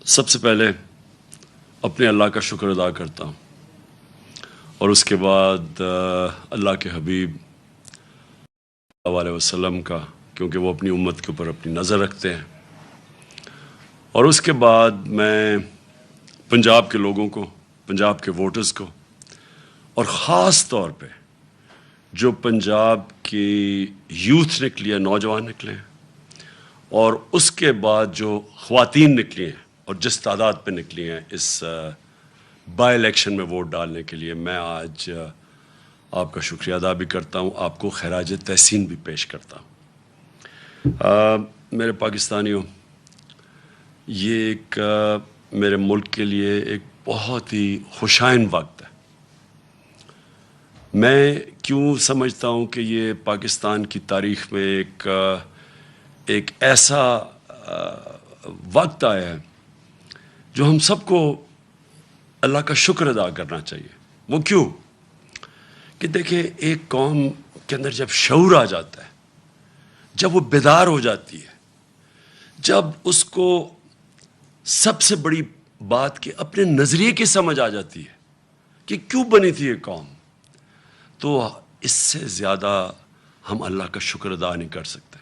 سب سے پہلے اپنے اللہ کا شکر ادا کرتا ہوں اور اس کے بعد اللہ کے حبیب صلی اللہ علیہ وسلم کا، کیونکہ وہ اپنی امت کے اوپر اپنی نظر رکھتے ہیں. اور اس کے بعد میں پنجاب کے لوگوں کو، پنجاب کے ووٹرز کو، اور خاص طور پہ جو پنجاب کی یوتھ نکلی ہے، نوجوان نکلے ہیں، اور اس کے بعد جو خواتین نکلی ہیں اور جس تعداد پہ نکلی ہیں اس بائی الیکشن میں ووٹ ڈالنے کے لیے، میں آج آپ کا شکریہ ادا بھی کرتا ہوں، آپ کو خراج تحسین بھی پیش کرتا ہوں. میرے پاکستانیوں، یہ ایک میرے ملک کے لیے ایک بہت ہی خوشائن وقت ہے. میں کیوں سمجھتا ہوں کہ یہ پاکستان کی تاریخ میں ایک ایسا وقت آیا ہے جو ہم سب کو اللہ کا شکر ادا کرنا چاہیے. وہ کیوں؟ کہ دیکھیں، ایک قوم کے اندر جب شعور آ جاتا ہے، جب وہ بیدار ہو جاتی ہے، جب اس کو سب سے بڑی بات کہ اپنے نظریے کی سمجھ آ جاتی ہے کہ کیوں بنی تھی یہ قوم، تو اس سے زیادہ ہم اللہ کا شکر ادا نہیں کر سکتے.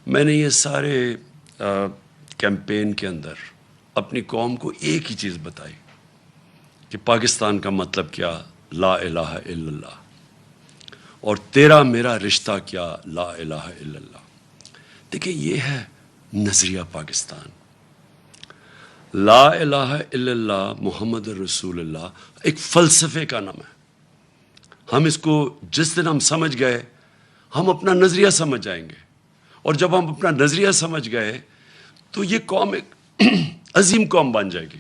میں نے یہ سارے کیمپین کے اندر اپنی قوم کو ایک ہی چیز بتائی کہ پاکستان کا مطلب کیا، لا الہ الا اللہ، اور تیرا میرا رشتہ کیا، لا الہ الا اللہ. دیکھیں، یہ ہے نظریہ پاکستان. لا الہ الا اللہ محمد رسول اللہ ایک فلسفے کا نام ہے. ہم اس کو جس دن ہم سمجھ گئے، ہم اپنا نظریہ سمجھ جائیں گے، اور جب ہم اپنا نظریہ سمجھ گئے تو یہ قوم ایک عظیم قوم بن جائے گی.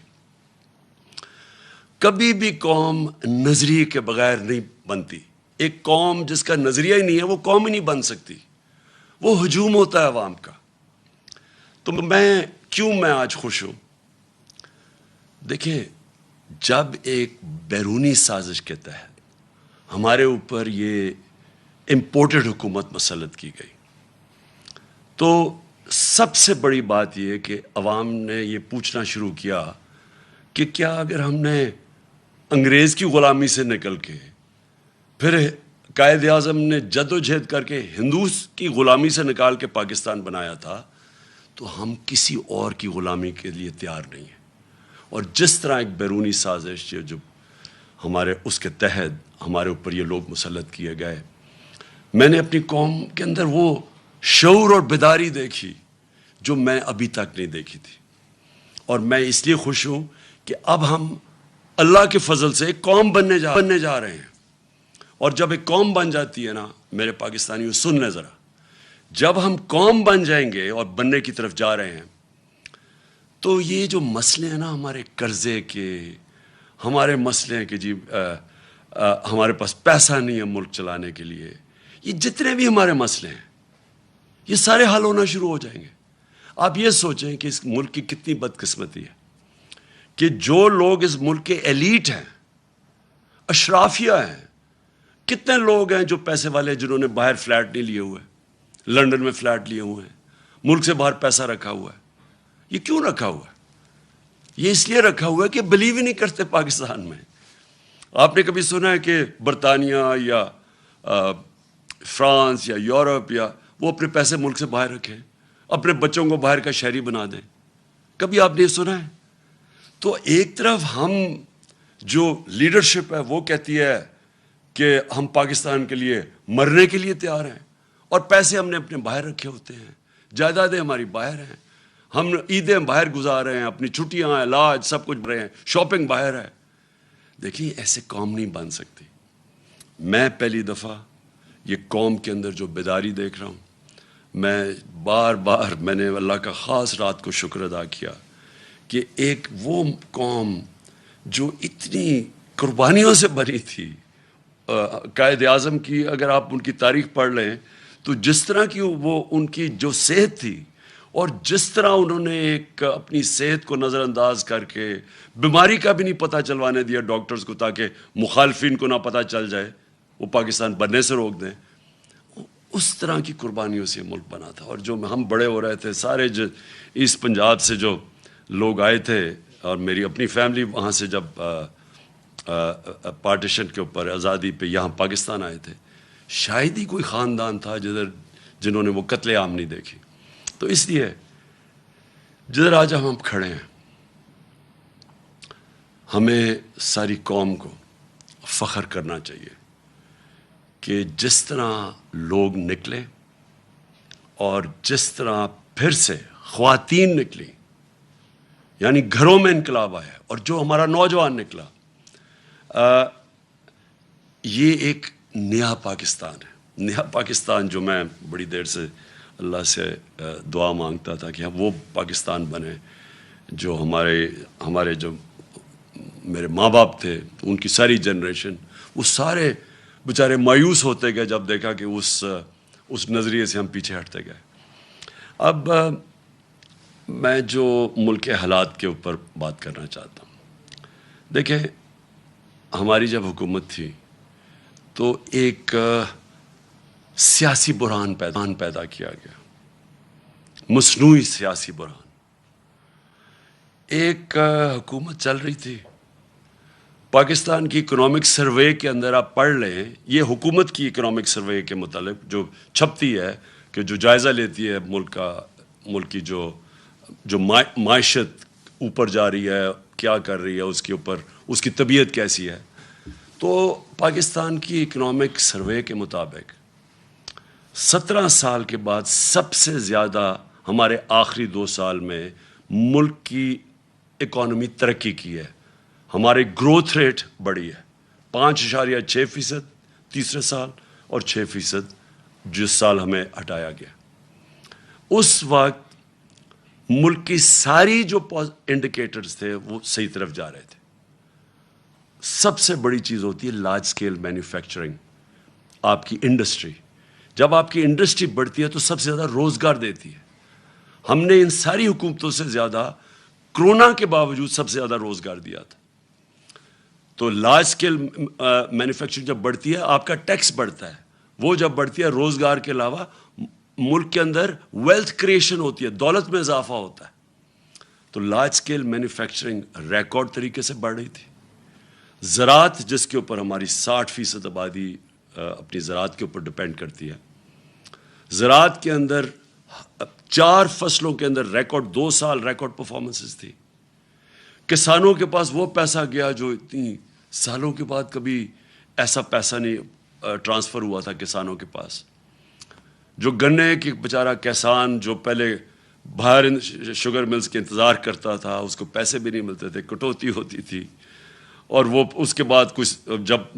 کبھی بھی قوم نظریے کے بغیر نہیں بنتی. ایک قوم جس کا نظریہ ہی نہیں ہے وہ قوم ہی نہیں بن سکتی. وہ ہجوم ہوتا ہے عوام کا. تو میں آج خوش ہوں. دیکھیں، جب ایک بیرونی سازش کے تحت ہمارے اوپر یہ امپورٹڈ حکومت مسلط کی گئی، تو سب سے بڑی بات یہ کہ عوام نے یہ پوچھنا شروع کیا کہ کیا اگر ہم نے انگریز کی غلامی سے نکل کے، پھر قائد اعظم نے جد و جہد کر کے ہندوز کی غلامی سے نکال کے پاکستان بنایا تھا، تو ہم کسی اور کی غلامی کے لیے تیار نہیں ہیں. اور جس طرح ایک بیرونی سازش جو ہمارے اس کے تحت ہمارے اوپر یہ لوگ مسلط کیے گئے، میں نے اپنی قوم کے اندر وہ شعور اور بیداری دیکھی جو میں ابھی تک نہیں دیکھی تھی. اور میں اس لیے خوش ہوں کہ اب ہم اللہ کے فضل سے ایک قوم بننے جا رہے ہیں. اور جب ایک قوم بن جاتی ہے نا، میرے پاکستانیوں سن لیں ذرا، جب ہم قوم بن جائیں گے اور بننے کی طرف جا رہے ہیں، تو یہ جو مسئلے ہیں نا، ہمارے قرضے کے، ہمارے مسئلے ہیں کہ جی ہمارے پاس پیسہ نہیں ہے ملک چلانے کے لیے، یہ جتنے بھی ہمارے مسئلے ہیں یہ سارے حل ہونا شروع ہو جائیں گے. آپ یہ سوچیں کہ اس ملک کی کتنی بدقسمتی ہے کہ جو لوگ اس ملک کے ایلیٹ ہیں، اشرافیہ ہیں، کتنے لوگ ہیں جو پیسے والے، جنہوں نے باہر فلیٹ نہیں لیے ہوئے، لندن میں فلیٹ لیے ہوئے ہیں، ملک سے باہر پیسہ رکھا ہوا ہے. یہ کیوں رکھا ہوا ہے؟ یہ اس لیے رکھا ہوا ہے کہ بلیو ہی نہیں کرتے پاکستان میں. آپ نے کبھی سنا ہے کہ برطانیہ یا فرانس یا یورپ یا وہ اپنے پیسے ملک سے باہر رکھیں، اپنے بچوں کو باہر کا شہری بنا دیں؟ کبھی آپ نے سنا ہے؟ تو ایک طرف ہم جو لیڈرشپ ہے وہ کہتی ہے کہ ہم پاکستان کے لیے مرنے کے لیے تیار ہیں، اور پیسے ہم نے اپنے باہر رکھے ہوتے ہیں، جائیدادیں ہماری باہر ہیں، ہم عیدیں باہر گزار رہے ہیں، اپنی چھٹیاں، علاج، سب کچھ رہے ہیں، شاپنگ باہر ہے. دیکھیے، ایسے قوم نہیں بن سکتی. میں پہلی دفعہ یہ قوم کے اندر جو بیداری دیکھ رہا ہوں، میں میں نے اللہ کا خاص رات کو شکر ادا کیا کہ ایک وہ قوم جو اتنی قربانیوں سے بھری تھی. قائد اعظم کی اگر آپ ان کی تاریخ پڑھ لیں تو جس طرح کی وہ ان کی جو صحت تھی، اور جس طرح انہوں نے ایک اپنی صحت کو نظر انداز کر کے بیماری کا بھی نہیں پتہ چلوانے دیا ڈاکٹرز کو، تاکہ مخالفین کو نہ پتہ چل جائے، وہ پاکستان بننے سے روک دیں. اس طرح کی قربانیوں سے ملک بنا تھا. اور جو ہم بڑے ہو رہے تھے سارے اس پنجاب سے جو لوگ آئے تھے اور میری اپنی فیملی وہاں سے جب پارٹیشن کے اوپر آزادی پہ یہاں پاکستان آئے تھے، شاید ہی کوئی خاندان تھا جنہوں نے وہ قتل عام نہیں دیکھی. تو اس لیے جدھر آج ہم کھڑے ہیں، ہمیں ساری قوم کو فخر کرنا چاہیے کہ جس طرح لوگ نکلے اور جس طرح پھر سے خواتین نکلی، یعنی گھروں میں انقلاب آیا، اور جو ہمارا نوجوان نکلا، یہ ایک نیا پاکستان ہے. نیا پاکستان جو میں بڑی دیر سے اللہ سے دعا مانگتا تھا کہ وہ پاکستان بنے جو ہمارے جو میرے ماں باپ تھے، ان کی ساری جنریشن، وہ سارے بیچارے مایوس ہوتے گئے جب دیکھا کہ اس نظریے سے ہم پیچھے ہٹتے گئے. اب میں جو ملک کے حالات کے اوپر بات کرنا چاہتا ہوں. دیکھیں، ہماری جب حکومت تھی تو ایک سیاسی بحران پیدا کیا گیا، مصنوعی سیاسی بحران. ایک حکومت چل رہی تھی، پاکستان کی اکنامک سروے کے اندر آپ پڑھ لیں، یہ حکومت کی اکنامک سروے کے متعلق جو چھپتی ہے، کہ جو جائزہ لیتی ہے ملک کی جو معیشت اوپر جا رہی ہے، کیا کر رہی ہے، اس کے اوپر اس کی طبیعت کیسی ہے. تو پاکستان کی اکنامک سروے کے مطابق 17 سال کے بعد سب سے زیادہ ہمارے آخری 2 سال میں ملک کی اکانومی ترقی کی ہے. ہمارے گروتھ ریٹ بڑھی ہے، 5.6% تیسرے سال اور 6% جس سال ہمیں ہٹایا گیا. اس وقت ملک کی ساری جو انڈیکیٹرز تھے وہ صحیح طرف جا رہے تھے. سب سے بڑی چیز ہوتی ہے لارج سکیل مینوفیکچرنگ، آپ کی انڈسٹری. جب آپ کی انڈسٹری بڑھتی ہے تو سب سے زیادہ روزگار دیتی ہے. ہم نے ان ساری حکومتوں سے زیادہ کرونا کے باوجود سب سے زیادہ روزگار دیا تھا. تو لارج سکیل مینوفیکچرنگ جب بڑھتی ہے، آپ کا ٹیکس بڑھتا ہے. وہ جب بڑھتی ہے، روزگار کے علاوہ ملک کے اندر ویلتھ کریشن ہوتی ہے، دولت میں اضافہ ہوتا ہے. تو لارج سکیل مینوفیکچرنگ ریکارڈ طریقے سے بڑھ رہی تھی. زراعت، جس کے اوپر ہماری 60% آبادی اپنی زراعت کے اوپر ڈپینڈ کرتی ہے، زراعت کے اندر 4 فصلوں کے اندر ریکارڈ 2 سال ریکارڈ پرفارمنسز تھی. کسانوں کے پاس وہ پیسہ گیا جو اتنی سالوں کے بعد کبھی ایسا پیسہ نہیں ٹرانسفر ہوا تھا کسانوں کے پاس. جو گنے کی بیچارہ کسان جو پہلے باہر شوگر ملز کے انتظار کرتا تھا، اس کو پیسے بھی نہیں ملتے تھے، کٹوتی ہوتی تھی. اور وہ اس کے بعد کچھ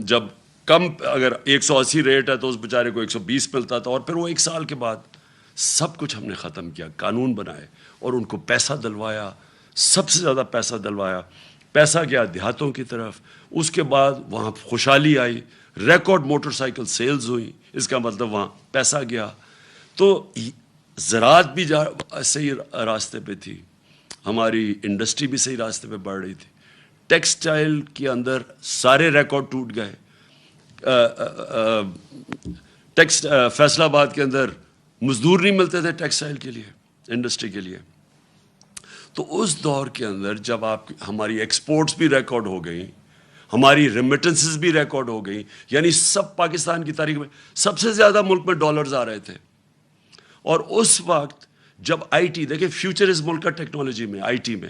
جب کم، اگر 180 ریٹ ہے تو اس بیچارے کو 120 ملتا تھا. اور پھر وہ 1 سال کے بعد سب کچھ ہم نے ختم کیا، قانون بنائے اور ان کو پیسہ دلوایا. سب سے زیادہ پیسہ دلوایا، پیسہ گیا دیہاتوں کی طرف. اس کے بعد وہاں خوشحالی آئی، ریکارڈ موٹر سائیکل سیلز ہوئی، اس کا مطلب وہاں پیسہ گیا. تو زراعت بھی صحیح راستے پہ تھی، ہماری انڈسٹری بھی صحیح راستے پہ بڑھ رہی تھی. ٹیکسٹائل کے اندر سارے ریکارڈ ٹوٹ گئے. فیصل آباد کے اندر مزدور نہیں ملتے تھے ٹیکسٹائل کے لیے، انڈسٹری کے لیے. تو اس دور کے اندر جب ہماری ایکسپورٹس بھی ریکارڈ ہو گئیں، ہماری ریمیٹنسز بھی ریکارڈ ہو گئیں، یعنی سب پاکستان کی تاریخ میں سب سے زیادہ ملک میں ڈالرز آ رہے تھے. اور اس وقت جب آئی ٹی، دیکھیں فیوچر اس ملک کا ٹیکنالوجی میں، آئی ٹی میں،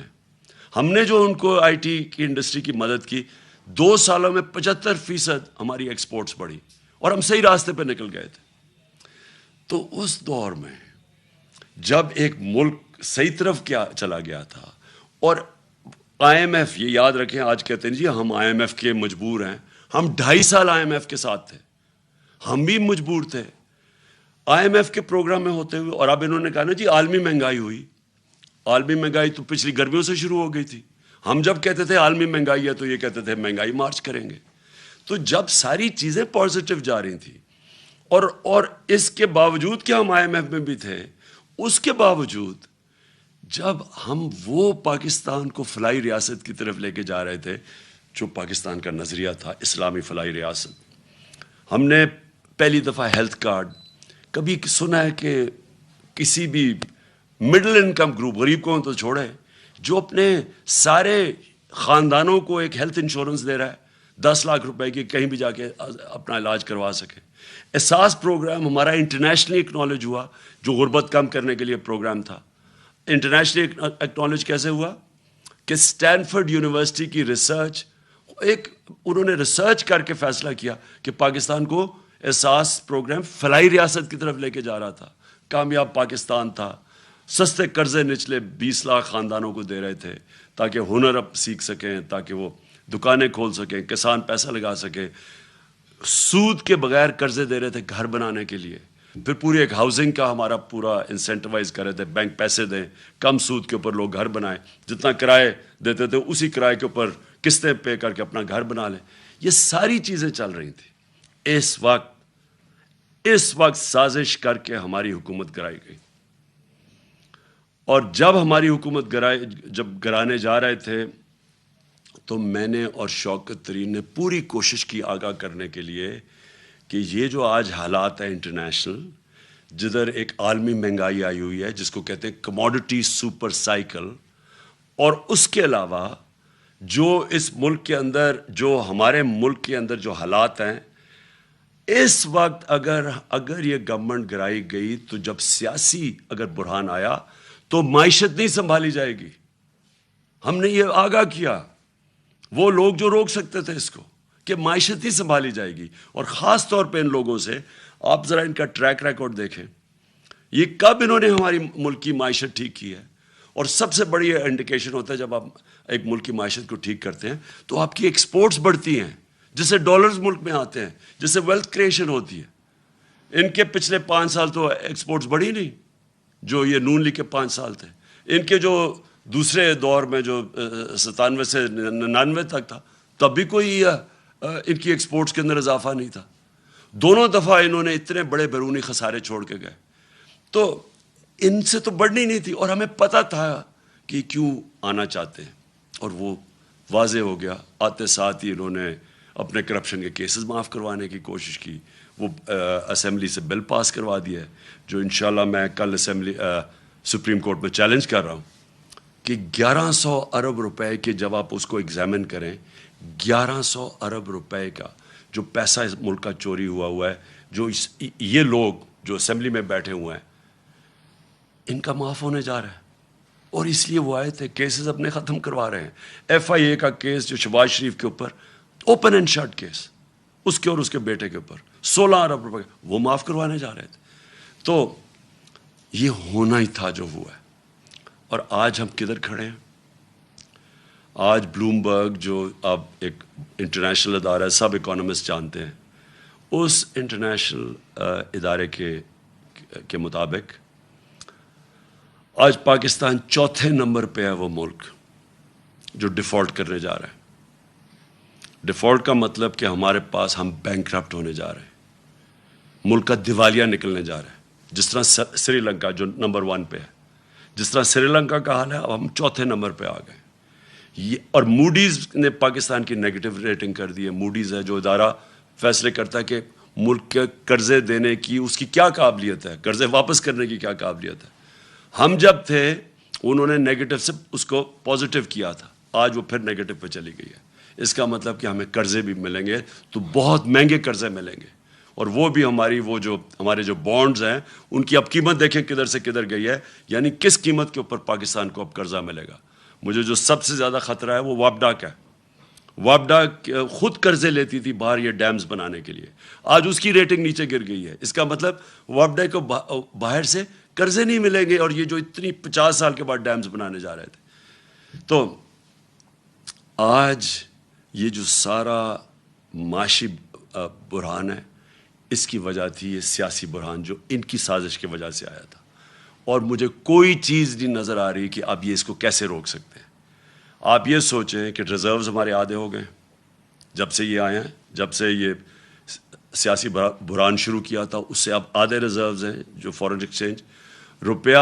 ہم نے جو ان کو آئی ٹی کی انڈسٹری کی مدد کی، 2 سالوں میں 75% ہماری ایکسپورٹس بڑھی اور ہم صحیح راستے پہ نکل گئے تھے. تو اس دور میں جب ایک ملک صحیح طرف چلا گیا تھا، اور آئی ایم ایف، یہ یاد رکھیں، آج کہتے ہیں جی ہم آئی ایم ایف کے مجبور ہیں، ہم 2.5 سال آئی ایم ایف کے ساتھ تھے، ہم بھی مجبور تھے آئی ایم ایف کے پروگرام میں ہوتے ہوئے. اور اب انہوں نے کہا نا جی عالمی مہنگائی ہوئی. عالمی مہنگائی تو پچھلی گرمیوں سے شروع ہو گئی تھی. ہم جب کہتے تھے عالمی مہنگائی ہے تو یہ کہتے تھے مہنگائی مارچ کریں گے. تو جب ساری چیزیں پازیٹیو جا رہی تھیں، اور اس کے باوجود کہ ہم آئی ایم ایف میں بھی تھے، اس کے باوجود جب ہم وہ پاکستان کو فلاحی ریاست کی طرف لے کے جا رہے تھے جو پاکستان کا نظریہ تھا، اسلامی فلاحی ریاست، ہم نے پہلی دفعہ ہیلتھ کارڈ، کبھی سنا ہے کہ کسی بھی مڈل انکم گروپ، غریب کو تو چھوڑے، جو اپنے سارے خاندانوں کو ایک ہیلتھ انشورنس دے رہا ہے 10 لاکھ روپے کی, کہیں بھی جا کے اپنا علاج کروا سکے. احساس پروگرام ہمارا انٹرنیشنلی اکنالج ہوا, جو غربت کم کرنے کے لیے پروگرام تھا. انٹرنیشنلی اکنالج کیسے ہوا کہ اسٹینفورڈ یونیورسٹی کی ریسرچ, انہوں نے ریسرچ کر کے فیصلہ کیا کہ پاکستان کو احساس پروگرام فلاحی ریاست کی طرف لے کے جا رہا تھا. کامیاب پاکستان تھا, سستے قرضے نچلے 20 لاکھ خاندانوں کو دے رہے تھے تاکہ ہنر اب سیکھ سکیں, تاکہ وہ دکانیں کھول سکیں, کسان پیسہ لگا سکیں. سود کے بغیر قرضے دے رہے تھے گھر بنانے کے لیے. پھر پوری ایک ہاؤسنگ کا ہمارا پورا انسینٹیوائز کر رہے تھے, بینک پیسے دیں, کم سود کے اوپر لوگ گھر بنائیں, جتنا کرائے دیتے تھے اسی کرائے کے اوپر قسطیں پے کر کے اپنا گھر بنا لیں. یہ ساری چیزیں چل رہی تھیں. اس وقت سازش کر کے ہماری حکومت گرائی گئی, اور جب ہماری حکومت جب گرانے جا رہے تھے تو میں نے اور شوکت ترین نے پوری کوشش کی آگاہ کرنے کے لیے کہ یہ جو آج حالات ہیں انٹرنیشنل, جدھر ایک عالمی مہنگائی آئی ہوئی ہے جس کو کہتے ہیں کموڈٹی سپر سائیکل, اور اس کے علاوہ جو اس ملک کے اندر, جو ہمارے ملک کے اندر جو حالات ہیں اس وقت, اگر یہ گورنمنٹ گرائی گئی تو جب سیاسی اگر بحران آیا تو معیشت نہیں سنبھالی جائے گی. ہم نے یہ آگاہ کیا, وہ لوگ جو روک سکتے تھے اس کو, کہ معیشت نہیں سنبھالی جائے گی. اور خاص طور پہ ان لوگوں سے آپ ذرا ان کا ٹریک ریکارڈ دیکھیں, یہ کب انہوں نے ہماری ملک کی معیشت ٹھیک کی ہے. اور سب سے بڑی انڈیکیشن ہوتا ہے جب آپ ایک ملک کی معیشت کو ٹھیک کرتے ہیں تو آپ کی ایکسپورٹس بڑھتی ہیں, جس سے ڈالرز ملک میں آتے ہیں, جس سے ویلتھ کریشن ہوتی ہے. ان کے پچھلے 5 سال تو ایکسپورٹس بڑھی نہیں, جو یہ نون لیگ کے 5 سال تھے. ان کے جو دوسرے دور میں جو 97 سے 99 تک تھا, تب بھی کوئی ان کی ایکسپورٹس کے اندر اضافہ نہیں تھا. دونوں دفعہ انہوں نے اتنے بڑے بیرونی خسارے چھوڑ کے گئے. تو ان سے تو بڑھنی نہیں تھی, اور ہمیں پتہ تھا کہ کیوں آنا چاہتے ہیں, اور وہ واضح ہو گیا. آتے ساتھ ہی انہوں نے اپنے کرپشن کے کیسز معاف کروانے کی کوشش کی. وہ اسمبلی سے بل پاس کروا دیا ہے, جو انشاءاللہ میں کل سپریم کورٹ میں چیلنج کر رہا ہوں کہ 1100 ارب روپے کے, جب آپ اس کو ایگزامن کریں, 1100 ارب روپے کا جو پیسہ اس ملک کا چوری ہوا ہے, جو یہ لوگ جو اسمبلی میں بیٹھے ہوئے ہیں, ان کا معاف ہونے جا رہا ہے. اور اس لیے وہ آئے تھے, کیسز اپنے ختم کروا رہے ہیں. FIA کا کیس جو شہباز شریف کے اوپر اوپن اینڈ شٹ کیس, اس کے اور اس کے بیٹے کے اوپر 16 ارب روپے, وہ معاف کروانے جا رہے تھے. تو یہ ہونا ہی تھا جو ہوا ہے. اور آج ہم کدھر کھڑے ہیں؟ آج بلومبرگ, جو اب ایک انٹرنیشنل ادارہ ہے, سب اکانومسٹ جانتے ہیں, اس انٹرنیشنل ادارے کے مطابق آج پاکستان 4تھے نمبر پہ ہے وہ ملک جو ڈیفالٹ کرنے جا رہا ہے. ڈیفالٹ کا مطلب کہ ہمارے پاس, ہم بینکرپٹ ہونے جا رہے ہیں, ملک کا دیوالیہ نکلنے جا رہا ہے. جس طرح سری لنکا جو نمبر 1 پہ ہے, جس طرح سری لنکا کا حال ہے, اب ہم 4تھے نمبر پہ آ گئے. اور موڈیز نے پاکستان کی نیگیٹو ریٹنگ کر دی ہے. موڈیز ہے جو ادارہ فیصلے کرتا ہے کہ ملک کے قرضے دینے کی اس کی کیا قابلیت ہے, قرضے واپس کرنے کی کیا قابلیت ہے. ہم جب تھے انہوں نے نیگیٹو سے اس کو پازیٹیو کیا تھا, آج وہ پھر نیگیٹو پہ چلی گئی ہے. اس کا مطلب کہ ہمیں قرضے بھی ملیں گے, تو بہت مہنگے قرضے ملیں گے. اور وہ بھی ہمارے جو بانڈز ہیں ان کی اب قیمت دیکھیں کدھر سے کدھر گئی ہے. یعنی کس قیمت کے اوپر پاکستان کو اب قرضہ ملے گا. مجھے جو سب سے زیادہ خطرہ ہے وہ وابڈا کا ہے. وابڈا خود قرضے لیتی تھی باہر یہ ڈیمز بنانے کے لیے, آج اس کی ریٹنگ نیچے گر گئی ہے. اس کا مطلب وابڈا کو باہر سے قرضے نہیں ملیں گے, اور یہ جو اتنی 50 سال کے بعد ڈیمز بنانے جا رہے تھے. تو آج یہ جو سارا معاشی بحران ہے, اس کی وجہ تھی یہ سیاسی بحران جو ان کی سازش کی وجہ سے آیا تھا. اور مجھے کوئی چیز نہیں نظر آ رہی کہ اب یہ اس کو کیسے روک سکتے ہیں. آپ یہ سوچیں کہ ریزروز ہمارے آدھے ہو گئے جب سے یہ آئے ہیں, جب سے یہ سیاسی بحران شروع کیا تھا اس سے اب آدھے ریزروز ہیں جو فارن ایکسچینج. روپیہ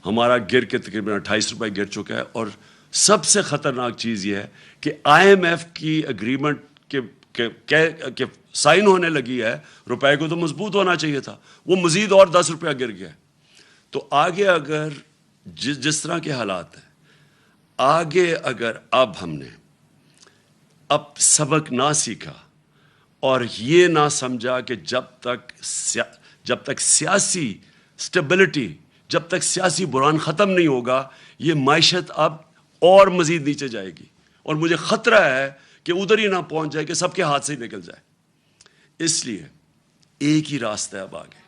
ہمارا گر کے تقریباً 28 روپے گر چکا ہے. اور سب سے خطرناک چیز یہ ہے کہ IMF کی اگریمنٹ کے سائن ہونے لگی ہے, روپے کو تو مضبوط ہونا چاہیے تھا, وہ مزید اور 10 روپیہ گر گیا. تو آگے اگر جس طرح کے حالات ہیں, آگے اگر اب ہم نے اب سبق نہ سیکھا اور یہ نہ سمجھا کہ جب تک سیاسی سٹیبلٹی، جب تک سیاسی بحران ختم نہیں ہوگا، یہ معیشت اب اور مزید نیچے جائے گی، اور مجھے خطرہ ہے کہ ادھر ہی نہ پہنچ جائے کہ سب کے ہاتھ سے ہی نکل جائے۔ اس لیے ایک ہی راستہ ہے اب آگے،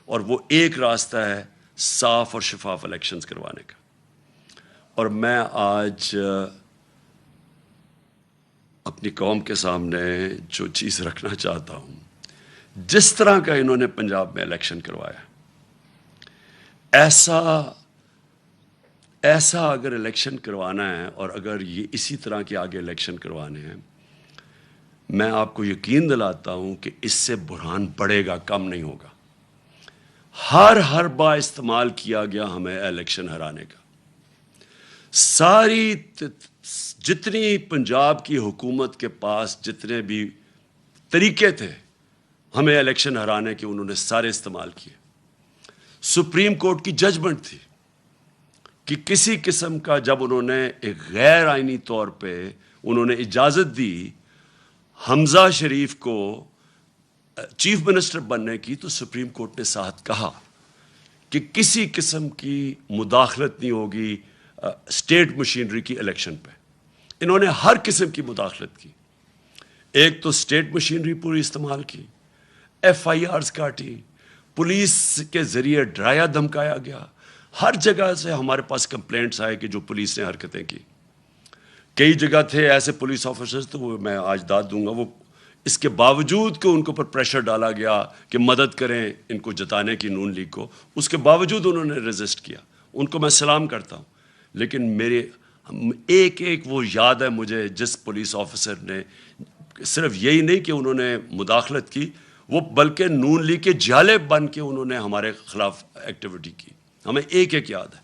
اور وہ ایک راستہ ہے صاف اور شفاف الیکشنز کروانے کا۔ اور میں آج اپنی قوم کے سامنے جو چیز رکھنا چاہتا ہوں، جس طرح کا انہوں نے پنجاب میں الیکشن کروایا، ایسا اگر الیکشن کروانا ہے، اور اگر یہ اسی طرح کے آگے الیکشن کروانے ہیں، میں آپ کو یقین دلاتا ہوں کہ اس سے بحران بڑھے گا، کم نہیں ہوگا۔ ہر حربہ استعمال کیا گیا ہمیں الیکشن ہرانے کا۔ ساری جتنی پنجاب کی حکومت کے پاس جتنے بھی طریقے تھے ہمیں الیکشن ہرانے کے، انہوں نے سارے استعمال کیے۔ سپریم کورٹ کی ججمنٹ تھی کہ کسی قسم کا، جب انہوں نے ایک غیر آئینی طور پہ انہوں نے اجازت دی حمزہ شریف کو چیف منسٹر بننے کی، تو سپریم کورٹ نے ساتھ کہا کہ کسی قسم کی مداخلت نہیں ہوگی اسٹیٹ مشینری کی الیکشن پہ۔ انہوں نے ہر قسم کی مداخلت کی۔ ایک تو اسٹیٹ مشینری پوری استعمال کی، ایف آئی آرز کاٹی، پولیس کے ذریعے ڈرایا دھمکایا گیا، ہر جگہ سے ہمارے پاس کمپلینٹس آئے کہ جو پولیس نے حرکتیں کی۔ کئی جگہ تھے ایسے پولیس آفیسرز، تو وہ میں آج داد دوں گا، وہ اس کے باوجود کہ ان کے اوپر پریشر ڈالا گیا کہ مدد کریں ان کو جتانے کی، نون لیگ کو، اس کے باوجود انہوں نے ریزسٹ کیا۔ ان کو میں سلام کرتا ہوں۔ لیکن میرے ایک وہ یاد ہے مجھے، جس پولیس آفیسر نے صرف یہی نہیں کہ انہوں نے مداخلت کی، وہ بلکہ نون لیگ کے جالے بن کے انہوں نے ہمارے خلاف ایکٹیویٹی کی۔ ہمیں ایک یاد ہے۔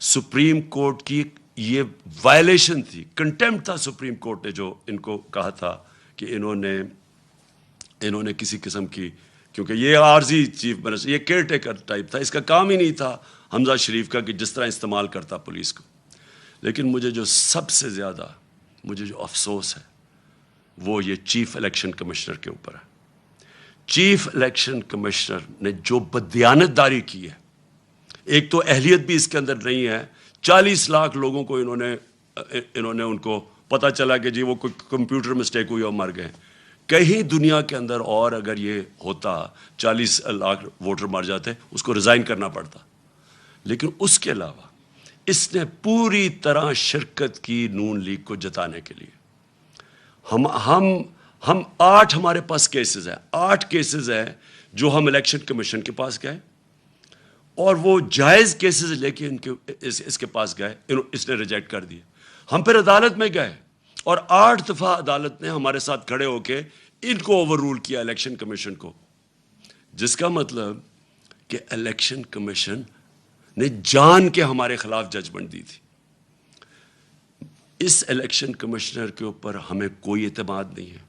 سپریم کورٹ کی یہ وائلیشن تھی، کنٹیمپٹ تھا سپریم کورٹ نے جو ان کو کہا تھا کہ انہوں نے کسی قسم کی، کیونکہ یہ عارضی چیف منسٹر، یہ کیئر ٹیکر ٹائپ تھا، اس کا کام ہی نہیں تھا حمزہ شریف کا کہ جس طرح استعمال کرتا پولیس کو۔ لیکن مجھے جو سب سے زیادہ جو افسوس ہے وہ یہ چیف الیکشن کمشنر کے اوپر ہے۔ چیف الیکشن کمشنر نے جو بددیانت داری کی ہے، ایک تو اہلیت بھی اس کے اندر نہیں ہے۔ 40 لاکھ لوگوں کو انہوں نے ان کو پتہ چلا کہ جی وہ کوئی کمپیوٹر مسٹیک ہوئی اور مر گئے۔ کہیں دنیا کے اندر اور اگر یہ ہوتا 40 لاکھ ووٹر مر جاتے، اس کو ریزائن کرنا پڑتا۔ لیکن اس کے علاوہ اس نے پوری طرح شرکت کی نون لیگ کو جتانے کے لیے۔ ہم 8 ہمارے پاس کیسز ہیں، 8 کیسز ہیں جو ہم الیکشن کمیشن کے پاس گئے، اور وہ جائز کیسز لے کے اس کے پاس گئے، اس نے ریجیکٹ کر دیے۔ ہم پھر عدالت میں گئے، اور 8 دفعہ عدالت نے ہمارے ساتھ کھڑے ہو کے ان کو اوور رول کیا، الیکشن کمیشن کو، جس کا مطلب کہ الیکشن کمیشن نے جان کے ہمارے خلاف ججمنٹ دی تھی۔ اس الیکشن کمشنر کے اوپر ہمیں کوئی اعتماد نہیں ہے۔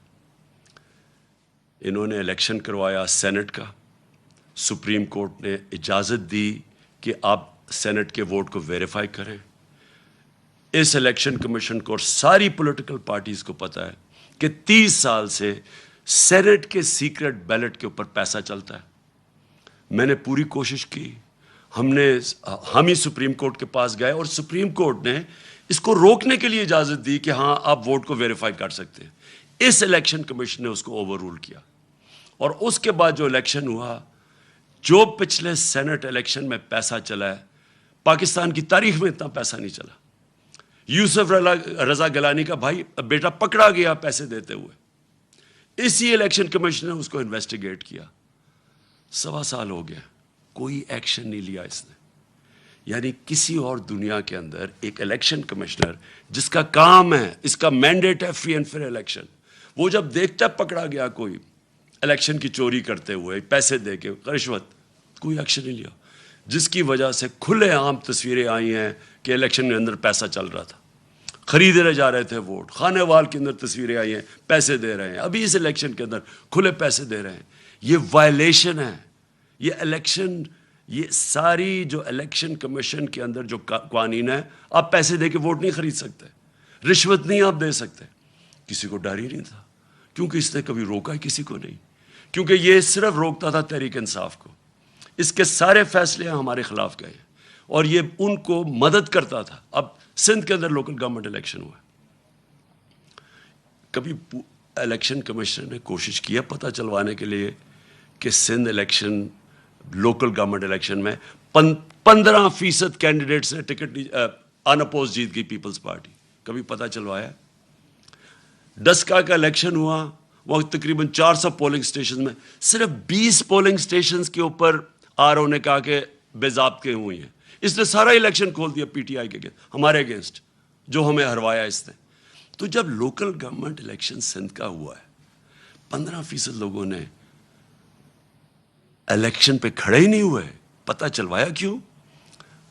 انہوں نے الیکشن کروایا سینٹ کا، سپریم کورٹ نے اجازت دی کہ آپ سینٹ کے ووٹ کو ویریفائی کریں۔ اس الیکشن کمیشن کو اور ساری پولیٹیکل پارٹیز کو پتہ ہے کہ 30 سال سے سینٹ کے سیکرٹ بیلٹ کے اوپر پیسہ چلتا ہے۔ میں نے پوری کوشش کی، ہم ہی سپریم کورٹ کے پاس گئے، اور سپریم کورٹ نے اس کو روکنے کے لیے اجازت دی کہ ہاں آپ ووٹ کو ویریفائی کر سکتے ہیں۔ اس الیکشن کمیشن نے اس کو اوور رول کیا، اور اس کے بعد جو الیکشن ہوا، جو پچھلے سینٹ الیکشن میں پیسہ چلا ہے، پاکستان کی تاریخ میں اتنا پیسہ نہیں چلا۔ یوسف رضا گیلانی کا بھائی بیٹا پکڑا گیا پیسے دیتے ہوئے، اسی الیکشن کمیشن نے اس کو انویسٹیگیٹ کیا۔ 1.25 سال ہو گیا، کوئی ایکشن نہیں لیا اس نے۔ یعنی کسی اور دنیا کے اندر ایک الیکشن کمشنر جس کا کام ہے، اس کا مینڈیٹ ہے فری اینڈ فیئر الیکشن، وہ جب دیکھتا ہے پکڑا گیا کوئی الیکشن کی چوری کرتے ہوئے، پیسے دے کے، رشوت، کوئی ایکشن نہیں لیا، جس کی وجہ سے کھلے عام تصویریں آئی ہیں کہ الیکشن کے اندر پیسہ چل رہا تھا، خریدے جا رہے تھے ووٹ، خانے وال کے اندر تصویریں آئی ہیں، پیسے دے رہے ہیں، ابھی اس الیکشن کے اندر کھلے پیسے دے رہے ہیں۔ یہ وائلیشن ہے، یہ الیکشن یہ ساری جو الیکشن کمیشن کے اندر جو قوانین ہے، آپ پیسے دے کے ووٹ نہیں خرید سکتے، رشوت نہیں آپ دے سکتے. کسی کو ڈر ہی نہیں تھا، کیونکہ اس نے کبھی روکا ہی کسی کو نہیں، کیونکہ یہ صرف روکتا تھا تحریک انصاف کو. اس کے سارے فیصلے ہمارے خلاف گئے اور یہ ان کو مدد کرتا تھا. اب سندھ کے اندر لوکل گورنمنٹ الیکشن ہوا، کبھی الیکشن کمیشن نے کوشش کیا پتہ چلوانے کے لیے کہ Sindh election local government election میں 15% کینڈیڈیٹس نے ٹکٹ ان اپوز جیت گئی پیپلز پارٹی؟ کبھی پتہ چلوایا؟ ڈسکا کا الیکشن ہوا، وہ تقریباً 400 پولنگ سٹیشن میں صرف 20 پولنگ سٹیشنز کے اوپر آر او نے کہا کہ بے ضابطے ہوئی ہیں. اس نے سارا الیکشن کھول دیا پی ٹی آئی کے ہمارے اگینسٹ، جو ہمیں ہروایا اس نے. تو جب لوکل گورنمنٹ الیکشن سندھ کا ہوا ہے، 15% لوگوں نے الیکشن پہ کھڑے ہی نہیں ہوئے. پتہ چلوایا کیوں؟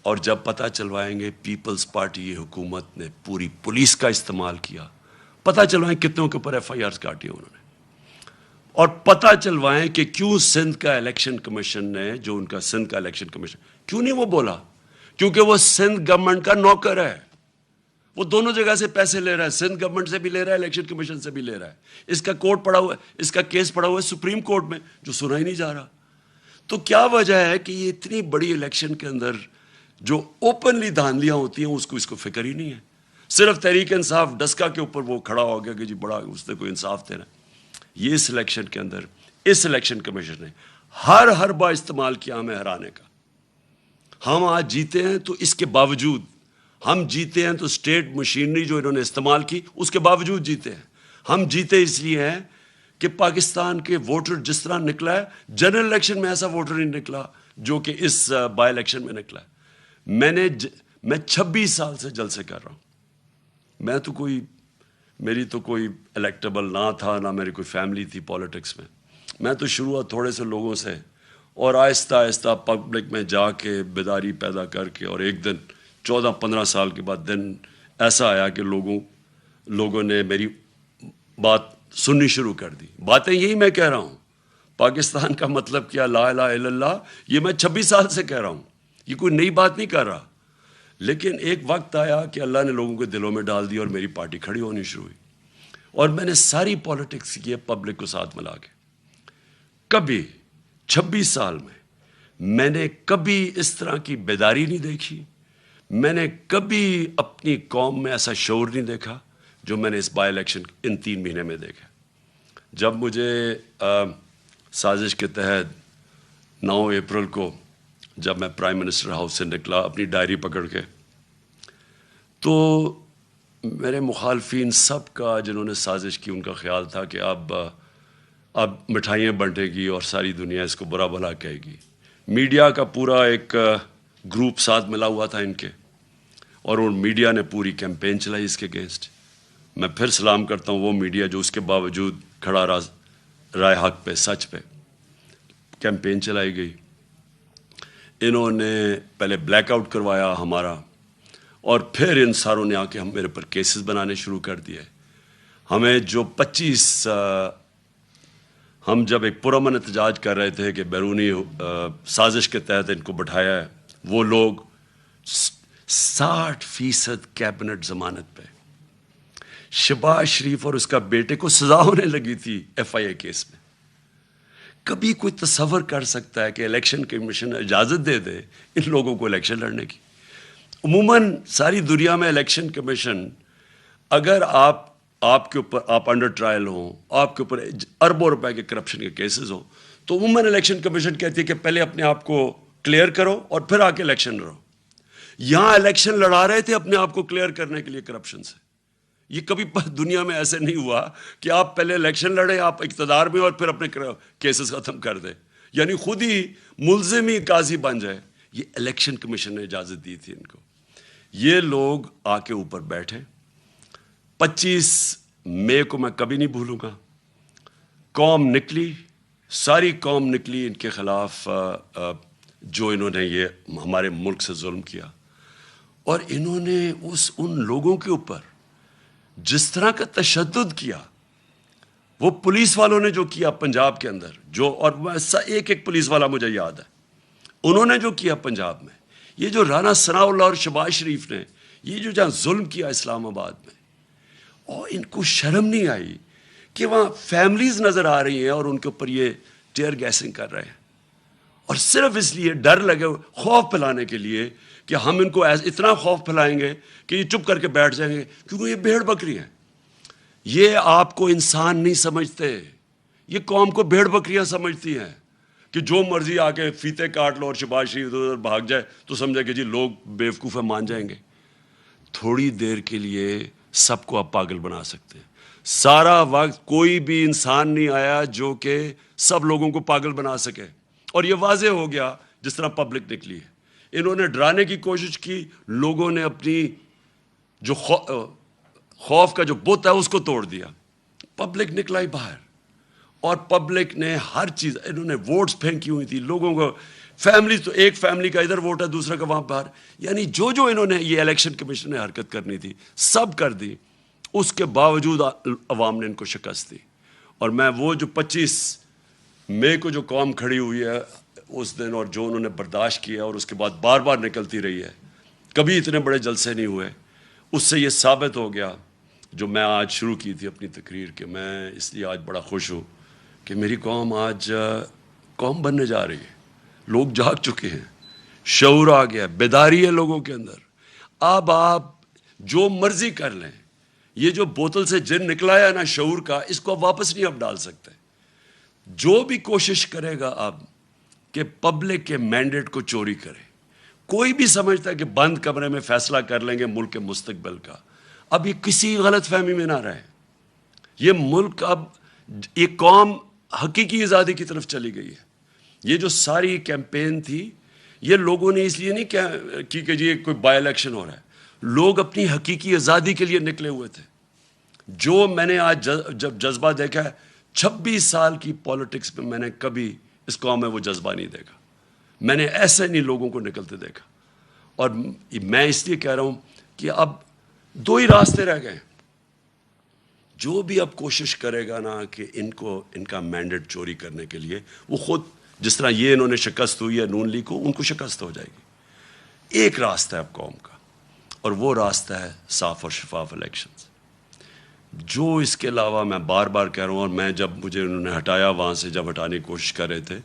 اور جب پتہ چلوائیں گے پیپلز پارٹی حکومت نے پوری پولیس کا استعمال کیا. پتہ چلوائیں کتنوں کے اوپر ایف آئی آرز کاٹی انہوں نے، اور پتہ چلوائیں کہ کیوں سندھ کا الیکشن کمیشن نے، جو ان کا سندھ کا الیکشن کمیشن، کیوں نہیں وہ بولا؟ کیونکہ وہ سندھ گورنمنٹ کا نوکر ہے، وہ دونوں جگہ سے پیسے لے رہا ہے، سندھ گورنمنٹ سے بھی لے رہا ہے، الیکشن کمیشن سے بھی لے رہا ہے. اس کا کورٹ پڑا ہوا ہے، اس کا کیس پڑا ہوا ہے سپریم کورٹ میں، جو سنا ہی نہیں جا رہا. تو کیا وجہ ہے کہ یہ اتنی بڑی الیکشن کے اندر جو اوپنلی دھاندلیاں ہوتی ہیں اس کو فکر ہی نہیں ہے؟ صرف تحریک انصاف ڈسکا کے اوپر وہ کھڑا ہو گیا کہ جی بڑا اس نے کوئی انصاف دینا. یہ اس الیکشن کے اندر اس الیکشن کمیشن نے ہر حربہ استعمال کیا ہمیں ہرانے کا. ہم آج جیتے ہیں تو اس کے باوجود، ہم جیتے ہیں تو اسٹیٹ مشینری جو انہوں نے استعمال کی اس کے باوجود جیتے ہیں. ہم جیتے اس لیے ہیں کہ پاکستان کے ووٹر جس طرح نکلا ہے، جنرل الیکشن میں ایسا ووٹر نہیں نکلا جو کہ اس بائی الیکشن میں نکلا ہے. میں 26 سال سے جلسے کر رہا ہوں. میری تو کوئی الیکٹیبل نہ تھا، نہ میری کوئی فیملی تھی پالیٹکس میں. میں تو شروعات تھوڑے سے لوگوں سے، اور آہستہ آہستہ پبلک میں جا کے بیداری پیدا کر کے، اور ایک دن 14-15 سال کے بعد دن ایسا آیا کہ لوگوں نے میری بات سننی شروع کر دی. باتیں یہی میں کہہ رہا ہوں، پاکستان کا مطلب کیا، لا الہ الا اللہ، یہ میں 26 سال سے کہہ رہا ہوں، یہ کوئی نئی بات نہیں کر رہا. لیکن ایک وقت آیا کہ اللہ نے لوگوں کے دلوں میں ڈال دی اور میری پارٹی کھڑی ہونی شروع ہوئی، اور میں نے ساری پالیٹکس کی پبلک کو ساتھ ملا کے. کبھی 26 سال میں نے کبھی اس طرح کی بیداری نہیں دیکھی، میں نے کبھی اپنی قوم میں ایسا شعور نہیں دیکھا جو میں نے اس بائی الیکشن ان 3 مہینے میں دیکھا. جب مجھے سازش کے تحت 9 اپریل کو جب میں پرائم منسٹر ہاؤس سے نکلا اپنی ڈائری پکڑ کے، تو میرے مخالفین سب کا، جنہوں نے سازش کی، ان کا خیال تھا کہ اب مٹھائیاں بنٹے گی اور ساری دنیا اس کو برا بھلا کہے گی. میڈیا کا پورا ایک گروپ ساتھ ملا ہوا تھا ان کے، اور ان میڈیا نے پوری کیمپین چلائی اس کے اگینسٹ. میں پھر سلام کرتا ہوں وہ میڈیا جو اس کے باوجود کھڑا رائے حق پہ، سچ پہ. کیمپین چلائی گئی. انہوں نے پہلے بلیک آؤٹ کروایا ہمارا، اور پھر ان ساروں نے آ کے میرے پر کیسز بنانے شروع کر دیے. ہمیں جو 25 ہم جب ایک پرامن احتجاج کر رہے تھے کہ بیرونی سازش کے تحت ان کو بٹھایا ہے، وہ لوگ 60% کیبنٹ ضمانت پہ. شہباز شریف اور اس کا بیٹے کو سزا ہونے لگی تھی ایف آئی اے کیس میں. کبھی کوئی تصور کر سکتا ہے کہ الیکشن کمیشن اجازت دے دے ان لوگوں کو الیکشن لڑنے کی؟ عموماً ساری دنیا میں الیکشن کمیشن، اگر آپ کے اوپر آپ انڈر ٹرائل ہوں، آپ کے اوپر اربوں روپے کے کرپشن کے کیسز ہوں، تو عموماً الیکشن کمیشن کہتی ہے کہ پہلے اپنے آپ کو کلیئر کرو اور پھر آ کے الیکشن لڑو. یہاں الیکشن لڑا رہے تھے اپنے آپ کو کلیئر کرنے کے لیے کرپشن سے. یہ کبھی دنیا میں ایسے نہیں ہوا کہ آپ پہلے الیکشن لڑے، آپ اقتدار میں، اور پھر اپنے کیسز ختم کر دیں، یعنی خود ہی ملزم ہی قاضی بن جائے. یہ الیکشن کمیشن نے اجازت دی تھی ان کو. یہ لوگ آ کے اوپر بیٹھے. 25 مئی کو میں کبھی نہیں بھولوں گا. قوم نکلی، ساری قوم نکلی ان کے خلاف، جو انہوں نے یہ ہمارے ملک سے ظلم کیا. اور انہوں نے ان لوگوں کے اوپر جس طرح کا تشدد کیا، وہ پولیس والوں نے جو کیا پنجاب کے اندر، جو، اور ایک پولیس والا مجھے یاد ہے، انہوں نے جو کیا پنجاب میں، یہ جو رانا ثناء اللہ اور شہباز شریف نے یہ جو جہاں ظلم کیا اسلام آباد میں، اور ان کو شرم نہیں آئی کہ وہاں فیملیز نظر آ رہی ہیں اور ان کے اوپر یہ ٹیئر گیسنگ کر رہے ہیں، اور صرف اس لیے ڈر لگے خوف پھیلانے کے لیے کہ ہم ان کو اتنا خوف پھیلائیں گے کہ یہ چپ کر کے بیٹھ جائیں گے، کیونکہ یہ بھیڑ بکری ہیں. یہ آپ کو انسان نہیں سمجھتے، یہ قوم کو بھیڑ بکریاں سمجھتی ہیں کہ جو مرضی آ کے فیتے کاٹ لو اور شہباز شریف ادھر بھاگ جائے تو سمجھا کہ جی لوگ بیوقوف ہیں مان جائیں گے. تھوڑی دیر کے لیے سب کو آپ پاگل بنا سکتے ہیں. سارا وقت کوئی بھی انسان نہیں آیا جو کہ سب لوگوں کو پاگل بنا سکے، اور یہ واضح ہو گیا جس طرح پبلک نکلی ہے. انہوں نے ڈرانے کی کوشش کی، لوگوں نے اپنی جو خوف کا جو بت ہے اس کو توڑ دیا. پبلک نکلا ہی باہر، اور پبلک نے ہر چیز، انہوں نے ووٹس پھینکی ہوئی تھی لوگوں کو، فیملی تو ایک فیملی کا ادھر ووٹ ہے دوسرا کا وہاں باہر، یعنی جو انہوں نے یہ الیکشن کمیشن نے حرکت کرنی تھی سب کر دی. اس کے باوجود عوام نے ان کو شکست دی. اور میں وہ جو 25 مئی کو جو قوم کھڑی ہوئی ہے اس دن، اور جو انہوں نے برداشت کیا اور اس کے بعد بار بار نکلتی رہی ہے، کبھی اتنے بڑے جلسے نہیں ہوئے، اس سے یہ ثابت ہو گیا جو میں آج شروع کی تھی اپنی تقریر کہ میں اس لیے آج بڑا خوش ہوں کہ میری قوم آج قوم بننے جا رہی ہے. لوگ جاگ چکے ہیں، شعور آ گیا، بیداری ہے لوگوں کے اندر. اب آپ جو مرضی کر لیں، یہ جو بوتل سے جن نکلا ہے نا شعور کا، اس کو آپ واپس نہیں آپ ڈال سکتے. جو بھی کوشش کرے گا اب کہ پبلک کے مینڈیٹ کو چوری کرے، کوئی بھی سمجھتا ہے کہ بند کمرے میں فیصلہ کر لیں گے ملک کے مستقبل کا، اب یہ کسی غلط فہمی میں نہ رہے. یہ ملک اب، یہ قوم حقیقی آزادی کی طرف چلی گئی ہے. یہ جو ساری کیمپین تھی یہ لوگوں نے اس لیے نہیں کی کہ جی کوئی بائی الیکشن ہو رہا ہے، لوگ اپنی حقیقی آزادی کے لیے نکلے ہوئے تھے. جو میں نے آج جب جذبہ دیکھا ہے 26 سال کی پالیٹکس میں، میں نے کبھی اس قوم میں وہ جذبہ نہیں دیکھا. میں نے ایسے نہیں لوگوں کو نکلتے دیکھا. اور میں اس لیے کہہ رہا ہوں کہ اب 2 ہی راستے رہ گئے. جو بھی اب کوشش کرے گا نا کہ ان کا مینڈیٹ چوری کرنے کے لیے، وہ خود جس طرح یہ انہوں نے شکست ہوئی ہے نون لیگ کو، ان کو شکست ہو جائے گی. ایک راستہ ہے اب قوم کا، اور وہ راستہ ہے صاف اور شفاف الیکشنز. جو اس کے علاوہ، میں بار بار کہہ رہا ہوں، اور میں جب مجھے انہوں نے ہٹایا وہاں سے، جب ہٹانے کی کوشش کر رہے تھے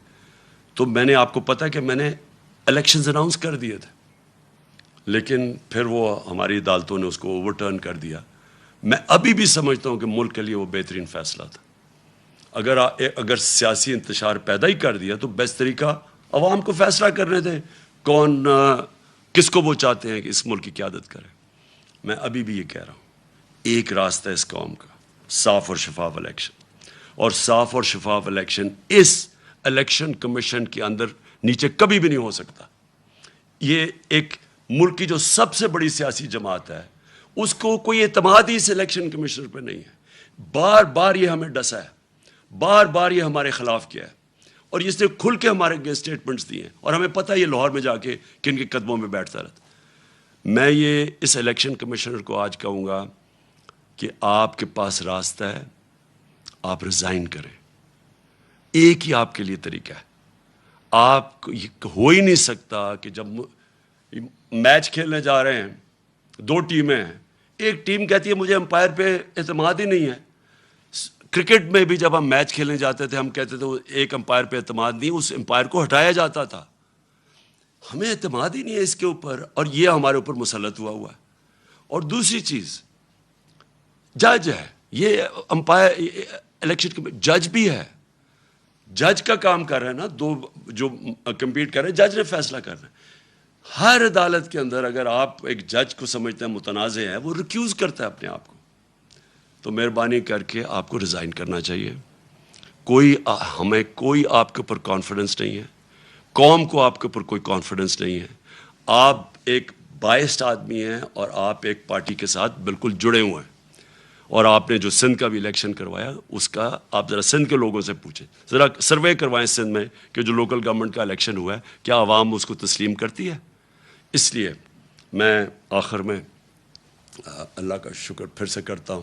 تو میں نے، آپ کو پتہ ہے کہ میں نے الیکشنز اناؤنس کر دیے تھے، لیکن پھر وہ ہماری عدالتوں نے اس کو اوور ٹرن کر دیا. میں ابھی بھی سمجھتا ہوں کہ ملک کے لیے وہ بہترین فیصلہ تھا. اگر سیاسی انتشار پیدا ہی کر دیا تو بیسٹ طریقہ عوام کو فیصلہ کرنے دیں کون کس کو وہ چاہتے ہیں کہ اس ملک کی قیادت کرے. میں ابھی بھی یہ کہہ رہا ہوں، ایک راستہ ہے اس قوم کا، صاف اور شفاف الیکشن. اور صاف اور شفاف الیکشن اس الیکشن کمیشن کے اندر نیچے کبھی بھی نہیں ہو سکتا. یہ ایک ملک کی جو سب سے بڑی سیاسی جماعت ہے، اس کو کوئی اعتماد ہی اس الیکشن کمیشنر پہ نہیں ہے. بار بار یہ ہمیں ڈسا ہے، بار بار یہ ہمارے خلاف کیا ہے، اور اس نے کھل کے ہمارے اسٹیٹمنٹس دیے ہیں، اور ہمیں پتہ ہے یہ لاہور میں جا کے کن کے قدموں میں بیٹھتا رہتا. میں یہ اس الیکشن کمیشنر کو آج کہوں گا کہ آپ کے پاس راستہ ہے، آپ ریزائن کریں. ایک ہی آپ کے لیے طریقہ ہے. آپ ہو ہی نہیں سکتا کہ جب میچ کھیلنے جا رہے ہیں، 2 ٹیمیں ہیں، ایک ٹیم کہتی ہے مجھے امپائر پہ اعتماد ہی نہیں ہے. کرکٹ میں بھی جب ہم میچ کھیلنے جاتے تھے ہم کہتے تھے ایک امپائر پہ اعتماد نہیں، اس امپائر کو ہٹایا جاتا تھا. ہمیں اعتماد ہی نہیں ہے اس کے اوپر، اور یہ ہمارے اوپر مسلط ہوا ہے. اور دوسری چیز، جج ہے، یہ امپائر الیکشن جج بھی ہے، جج کا کام کر رہے ہیں نا، 2 جو کمپیٹ کر رہے ہیں، جج نے فیصلہ کرنا ہے. ہر عدالت کے اندر اگر آپ ایک جج کو سمجھتے ہیں متنازع ہے، وہ ریکیوز کرتا ہے اپنے آپ کو. تو مہربانی کر کے آپ کو ریزائن کرنا چاہیے. ہمیں کوئی آپ کے اوپر کانفیڈنس نہیں ہے، قوم کو آپ کے اوپر کوئی کانفیڈنس نہیں ہے. آپ ایک بائسڈ آدمی ہیں، اور آپ ایک پارٹی کے ساتھ بالکل جڑے ہوئے ہیں. اور آپ نے جو سندھ کا بھی الیکشن کروایا، اس کا آپ ذرا سندھ کے لوگوں سے پوچھیں، ذرا سروے کروائیں سندھ میں کہ جو لوکل گورنمنٹ کا الیکشن ہوا ہے کیا عوام اس کو تسلیم کرتی ہے. اس لیے میں آخر میں اللہ کا شکر پھر سے کرتا ہوں.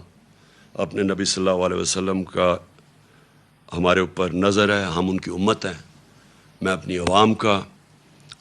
اپنے نبی صلی اللہ علیہ وسلم کا ہمارے اوپر نظر ہے، ہم ان کی امت ہیں. میں اپنی عوام کا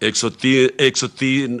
103